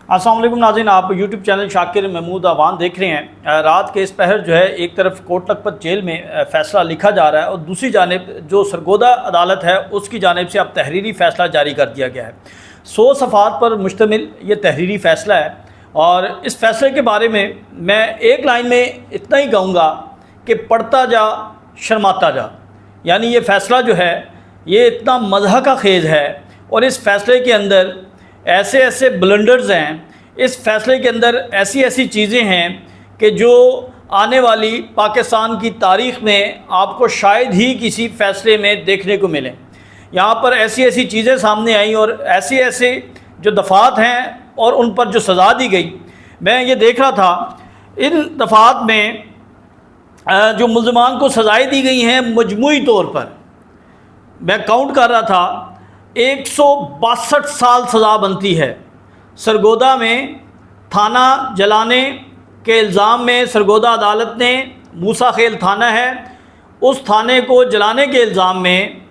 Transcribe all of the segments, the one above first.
अस्सलाम वालेकुम नाज़रीन, आप यूट्यूब चैनल शाकिर महमूद अवान देख रहे हैं। रात के इस पहर जो है एक तरफ कोट लखपत जेल में फ़ैसला लिखा जा रहा है और दूसरी जानिब जो सरगोदा अदालत है उसकी जानिब से अब तहरीरी फ़ैसला जारी कर दिया गया है। 100 सफ़ात पर मुश्तमिल ये तहरीरी फ़ैसला है और इस फ़ैसले के बारे में मैं एक लाइन में इतना ही कहूँगा कि पढ़ता जा शर्माता जा। यानी ये फ़ैसला जो है ये इतना मज़ह का खेज़ है और इस फ़ैसले के अंदर ऐसे ऐसे ब्लंडर्स हैं, इस फ़ैसले के अंदर ऐसी ऐसी चीज़ें हैं कि जो आने वाली पाकिस्तान की तारीख़ में आपको शायद ही किसी फ़ैसले में देखने को मिले। यहाँ पर ऐसी ऐसी चीज़ें सामने आई और ऐसे ऐसे जो दफ़ात हैं और उन पर जो सज़ा दी गई। मैं ये देख रहा था इन दफ़ात में जो मुल्ज़मान को सज़ाएँ दी गई हैं मजमूई तौर पर मैं काउंट कर रहा था 162 साल सज़ा बनती है। सरगोदा में थाना जलाने के इल्ज़ाम में सरगोदा अदालत ने मूसा खेल थाना है, उस थाने को जलाने के इल्ज़ाम में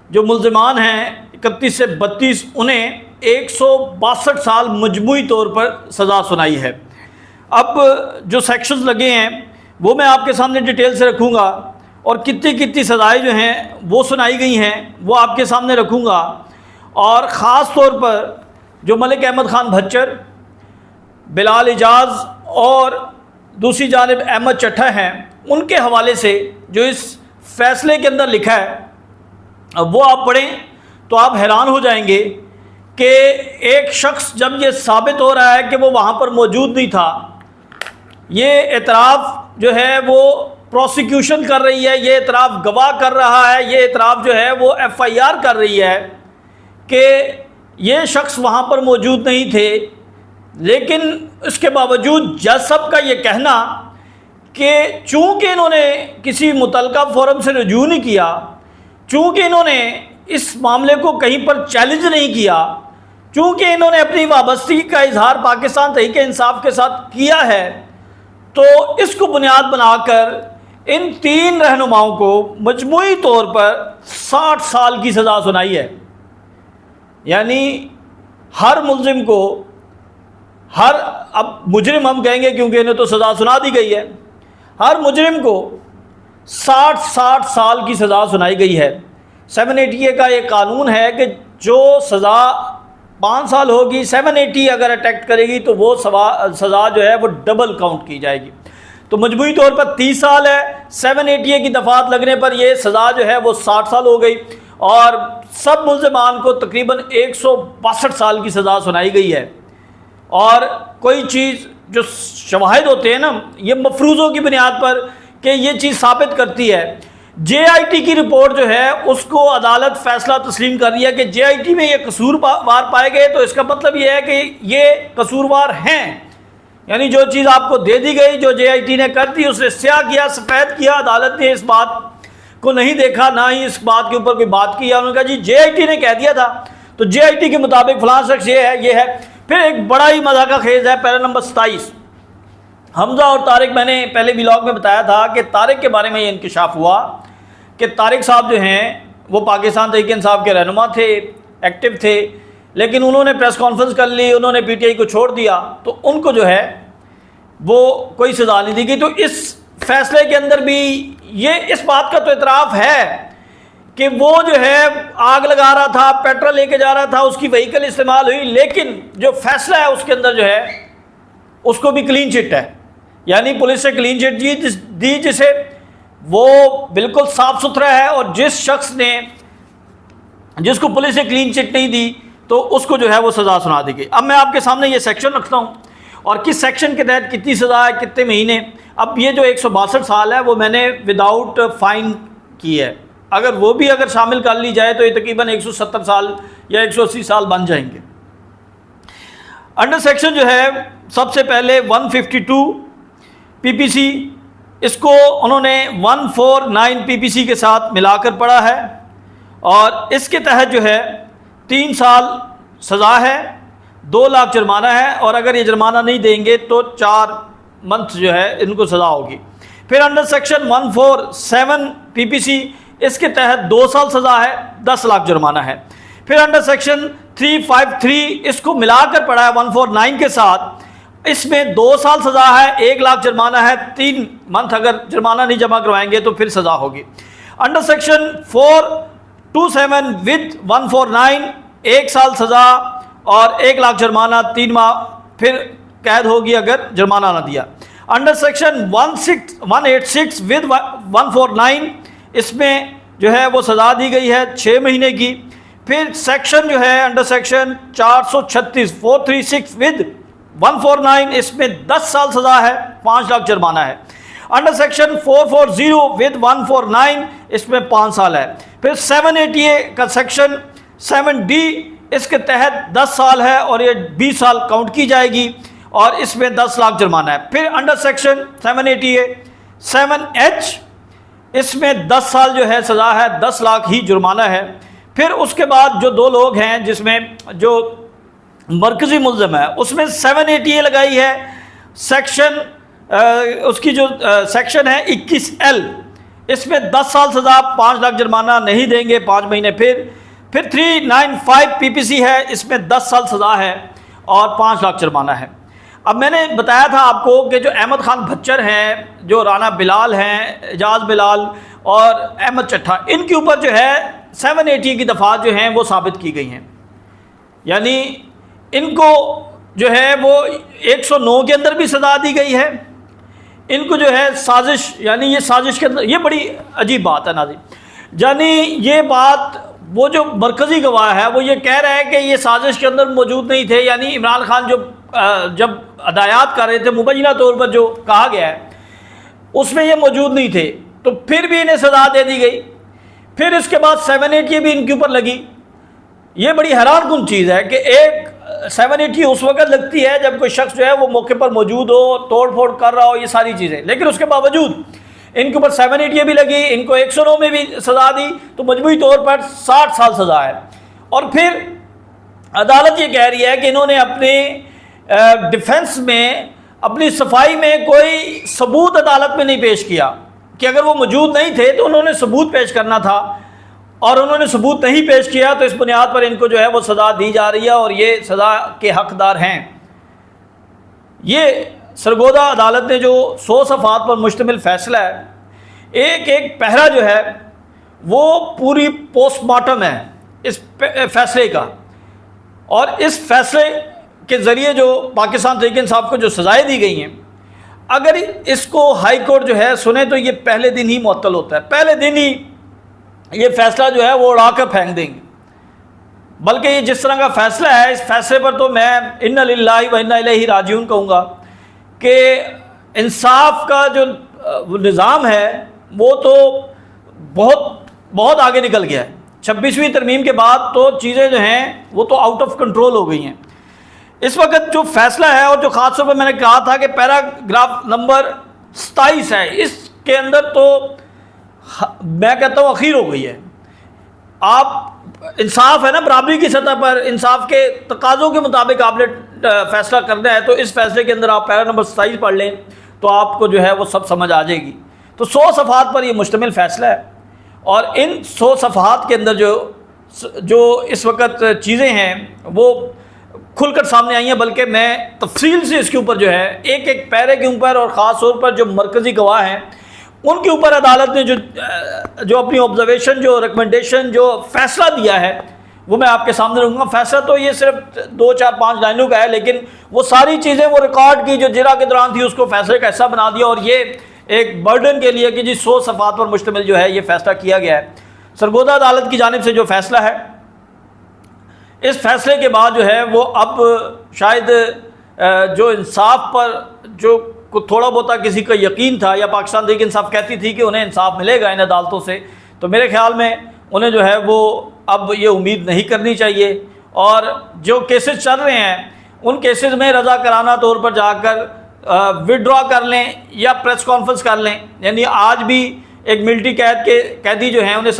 जो मुल्ज़मान हैं 31 से 32 उन्हें 162 साल मजमूई तौर पर सज़ा सुनाई है। अब जो सेक्शंस लगे हैं वो मैं आपके सामने डिटेल से रखूँगा और कितनी कितनी सज़ाएँ जो हैं वो सुनाई गई हैं वो आपके सामने रखूँगा। और ख़ास तौर पर जो मलिक अहमद ख़ान भच्चर, बिलाल इजाज़ और दूसरी जानिब अहमद चट्ठा हैं, उनके हवाले से जो इस फ़ैसले के अंदर लिखा है वो आप पढ़ें तो आप हैरान हो जाएंगे कि एक शख्स जब ये साबित हो रहा है कि वो वहाँ पर मौजूद नहीं था, ये एतराफ़ जो है वो प्रोसिक्यूशन कर रही है, ये एतराफ़ गवाह कर रहा है, ये एतराफ़ जो है वो FIR कर रही है कि ये शख्स वहाँ पर मौजूद नहीं थे। लेकिन इसके बावजूद जज साहब का ये कहना कि चूँकि इन्होंने किसी मुतल्लिका फोरम से रुजू नहीं किया, चूँकि इन्होंने इस मामले को कहीं पर चैलेंज नहीं किया, चूँकि इन्होंने अपनी वाबस्तगी का इजहार पाकिस्तान तहरीक इंसाफ के साथ किया है, तो इसको बुनियाद बनाकर इन 3 रहनुमाओं को मजमूई तौर पर 60 साल की सज़ा सुनाई है। यानी हर मुल्ज़िम को, हर, अब मुजरिम हम कहेंगे क्योंकि इन्हें तो सज़ा सुना दी गई है, हर मुजरिम को 60 साल की सज़ा सुनाई गई है। 780 का एक कानून है कि जो सज़ा 5 साल होगी, 780 अगर अटैक्ट करेगी तो वो सज़ा जो है वो डबल काउंट की जाएगी। तो मजबूरी तौर पर 30 साल है, 780 की दफ़ात लगने पर ये सज़ा जो है वो 60 साल हो गई और सब मुल्ज़मान को तकरीबन 162 साल की सज़ा सुनाई गई है। और कोई चीज़ जो शवाहिद होते हैं ना, ये मफरूज़ों की बुनियाद पर कि ये चीज़ साबित करती है। JIT की रिपोर्ट जो है उसको अदालत फ़ैसला तस्लीम कर रही है कि JIT में ये कसूरवार पाए गए, तो इसका मतलब ये है कि ये कसूरवार हैं। यानी जो चीज़ आपको दे दी गई, जो JIT ने कर दी, उसने स्याह किया, सफ़ेद किया, अदालत ने इस बात को नहीं देखा, ना ही इस बात के ऊपर कोई बात की। उन्होंने कहा जी JIT ने कह दिया था तो JIT के मुताबिक फलां शख्स ये है। फिर एक बड़ा ही मज़ा का खेज़ है, पैरा नंबर 27, हमज़ा और तारिक। मैंने पहले व्लॉग में बताया था कि तारिक के बारे में ये इंकशाफ हुआ कि तारिक साहब जो हैं वो पाकिस्तान तहरीक इंसाफ के रहनुमा थे, एक्टिव थे, लेकिन उन्होंने प्रेस कॉन्फ्रेंस कर ली, उन्होंने PTI को छोड़ दिया, तो उनको जो है वो कोई सज़ा नहीं दी गई। तो इस फैसले के अंदर भी ये इस बात का तो इतराफ़ है कि वो जो है आग लगा रहा था, पेट्रोल लेके जा रहा था, उसकी व्हीकल इस्तेमाल हुई, लेकिन जो फैसला है उसके अंदर जो है उसको भी क्लीन चिट है। यानी पुलिस से क्लीन चिट दी जिसे वो बिल्कुल साफ़ सुथरा है, और जिस शख्स ने जिसको पुलिस ने क्लीन चिट नहीं दी तो उसको जो है वो सज़ा सुना दी गई। अब मैं आपके सामने ये सेक्शन रखता हूँ और किस सेक्शन के तहत कितनी सज़ा है, कितने महीने। अब ये जो 162 साल है वो मैंने विदाउट फाइन की है, अगर वो भी अगर शामिल कर ली जाए तो ये तकरीबन 170 साल या 180 साल बन जाएंगे। अंडर सेक्शन जो है सबसे पहले 152 PPC, इसको उन्होंने 149 PPC के साथ मिलाकर पढ़ा है और इसके तहत जो है 3 साल सज़ा है, 2 लाख जुर्माना है, और अगर ये जुर्माना नहीं देंगे तो 4 मंथ जो है इनको सज़ा होगी। फिर अंडर सेक्शन 147 PPC, इसके तहत 2 साल सज़ा है, 10 लाख जुर्माना है। फिर अंडर सेक्शन 353 इसको मिलाकर पड़ा है 149 के साथ। इसमें 2 साल सज़ा है, 1 लाख जुर्माना है, 3 मंथ अगर जुर्माना नहीं जमा करवाएंगे तो फिर सज़ा होगी। अंडर सेक्शन 427 विद 149 1 साल सज़ा और 1 लाख जुर्माना, 3 माह फिर कैद होगी अगर जुर्माना ना दिया। अंडर सेक्शन 186 विद 149 इसमें जो है वो सज़ा दी गई है 6 महीने की। फिर सेक्शन जो है अंडर सेक्शन 436 विद 149 इसमें 10 साल सज़ा है, 5 लाख जुर्माना है। अंडर सेक्शन 440 विद 149 इसमें 5 साल है। फिर 780 का सेक्शन 7D इसके तहत 10 साल है और ये 20 साल काउंट की जाएगी और इसमें 10 लाख जुर्माना है। फिर अंडर सेक्शन 780 7H इसमें 10 साल जो है सज़ा है, 10 लाख ही जुर्माना है। फिर उसके बाद जो 2 लोग हैं जिसमें जो मरकज़ी मुल्ज़िम है उसमें 780 लगाई है सेक्शन उसकी जो सेक्शन है 21L इसमें 10 साल सज़ा, 5 लाख जुर्माना नहीं देंगे 5 महीने। फिर 395 PPC है, इसमें 10 साल सज़ा है और 5 लाख जुर्माना है। अब मैंने बताया था आपको कि जो अहमद खान भच्चर हैं, जो राना बिलाल हैं, एजाज बिलाल और अहमद चट्ठा, इनके ऊपर जो है 780 की दफ़ात जो हैं वो साबित की गई हैं। यानी इनको जो है वो 109 के अंदर भी सज़ा दी गई है। इनको जो है साजिश, यानी ये साजिश के अंदर, ये बड़ी अजीब बात है नाज़रीन, यानी ये बात वो जो मरकज़ी गवाह है वो ये कह रहा है कि ये साजिश के अंदर मौजूद नहीं थे। यानी इमरान खान जो जब अदायात कर रहे थे मुबैना तौर पर जो कहा गया है उसमें ये मौजूद नहीं थे, तो फिर भी इन्हें सज़ा दे दी गई। फिर इसके बाद 780 भी इनके ऊपर लगी। ये बड़ी हैरान कुन चीज़ है कि एक 780 उस वक्त लगती है जब कोई शख्स जो है वो मौके पर मौजूद हो, तोड़ फोड़ कर रहा हो, ये सारी चीज़ें, लेकिन उसके बावजूद इनके ऊपर 780 भी लगी, इनको 109 में भी सज़ा दी, तो मजमूई तौर पर 60 साल सज़ा है। और फिर अदालत ये कह रही है कि इन्होंने अपने डिफेंस में, अपनी सफाई में कोई सबूत अदालत में नहीं पेश किया कि अगर वो मौजूद नहीं थे तो उन्होंने सबूत पेश करना था, और उन्होंने सबूत नहीं पेश किया, तो इस बुनियाद पर इनको जो है वो सज़ा दी जा रही है और ये सज़ा के हकदार हैं। ये सरगोदा अदालत ने जो 100 सफ़ात पर मुश्तमिल फ़ैसला है, एक एक पहरा जो है वो पूरी पोस्टमार्टम है इस फैसले का, और इस फैसले के ज़रिए जो पाकिस्तान तहरीक इंसाफ को जो सज़ाएँ दी गई हैं, अगर इसको हाई कोर्ट जो है सुने तो ये पहले दिन ही मुअत्तल होता है, पहले दिन ही ये फ़ैसला जो है वो उड़ा कर फेंक देंगे। बल्कि ये जिस तरह का फ़ैसला है, इस फैसले पर तो मैं इन्ना लिल्लाहि व इन्ना इलैहि राजिऊन कहूँगा कि इंसाफ का जो निज़ाम है वो तो बहुत बहुत आगे निकल गया है। 26वीं तरमीम के बाद तो चीज़ें जो हैं वो तो आउट ऑफ कंट्रोल हो गई हैं। इस वक्त जो फैसला है, और जो ख़ास तौर पर मैंने कहा था कि पैराग्राफ नंबर 27 है, इसके अंदर तो मैं कहता हूँ अखीर हो गई है। आप इंसाफ है ना, बराबरी की सतह पर इंसाफ के तकाज़ों के मुताबिक आपने फैसला करना है, तो इस फैसले के अंदर आप पैरा नंबर 27 पढ़ लें तो आपको जो है वो सब समझ आ जाएगी। तो 100 सफ़हात पर ये मुश्तमिल फ़ैसला है, और इन 100 सफ़हात के अंदर जो इस वक्त चीज़ें हैं वो खुलकर सामने आई हैं, बल्कि मैं तफसील से इसके ऊपर जो है एक एक पैरे के ऊपर और ख़ास तौर पर जो मरकज़ी गवाह हैं उनके ऊपर अदालत ने जो अपनी ऑब्जर्वेशन, जो रिकमेंडेशन, जो फ़ैसला दिया है वो मैं आपके सामने रखूँगा। फ़ैसला तो ये सिर्फ 2, 4, 5 लाइनों का है, लेकिन वो सारी चीज़ें वो रिकॉर्ड की जो जिरा के दौरान थी उसको फ़ैसले का हिस्सा बना दिया, और ये एक बर्डन के लिए कि जी 100 सफ़हात पर मुश्तमिल जो है ये फ़ैसला किया गया है। सरगोदा अदालत की जानिब से जो फ़ैसला है, इस फैसले के बाद जो है वो अब शायद जो इंसाफ पर जो थोड़ा बहुत किसी का यकीन था, या पाकिस्तान तहरीक इंसाफ कहती थी कि उन्हें इंसाफ मिलेगा इन अदालतों से, तो मेरे ख्याल में उन्हें जो है वो अब ये उम्मीद नहीं करनी चाहिए। और जो केसेस चल रहे हैं उन केसेस में रज़ा कराना तौर पर जाकर विड्रॉ कर लें या प्रेस कॉन्फ्रेंस कर लें। यानी आज भी एक मिलिट्री कैद के कैदी जो हैं उन्हें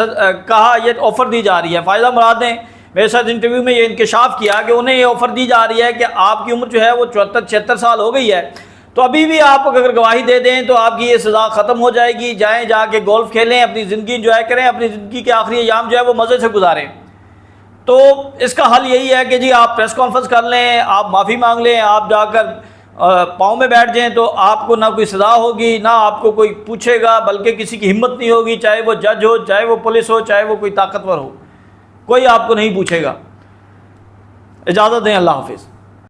कहा, ये ऑफ़र दी जा रही है, फ़ायदा मुराद ने मेरे साथ इंटरव्यू में ये इंकशाफ किया कि उन्हें ये ऑफ़र दी जा रही है कि आपकी उम्र जो है वो 74-76 साल हो गई है, तो अभी भी आप अगर गवाही दे दें तो आपकी ये सज़ा ख़त्म हो जाएगी, जाएँ जाके गोल्फ़ खेलें, अपनी ज़िंदगी इंजॉय करें, अपनी ज़िंदगी के आखिरी अयाम जो है वो मज़े से गुजारें। तो इसका हल यही है कि जी आप प्रेस कॉन्फ्रेंस कर लें, आप माफ़ी मांग लें, आप जाकर पाँव में बैठ जाएं, तो आपको ना कोई सज़ा होगी, ना आपको कोई पूछेगा, बल्कि किसी की हिम्मत नहीं होगी, चाहे वो जज हो, चाहे वो पुलिस हो, चाहे वो कोई ताकतवर हो, कोई आपको नहीं पूछेगा। इजाज़त दें, अल्लाह हाफिज़।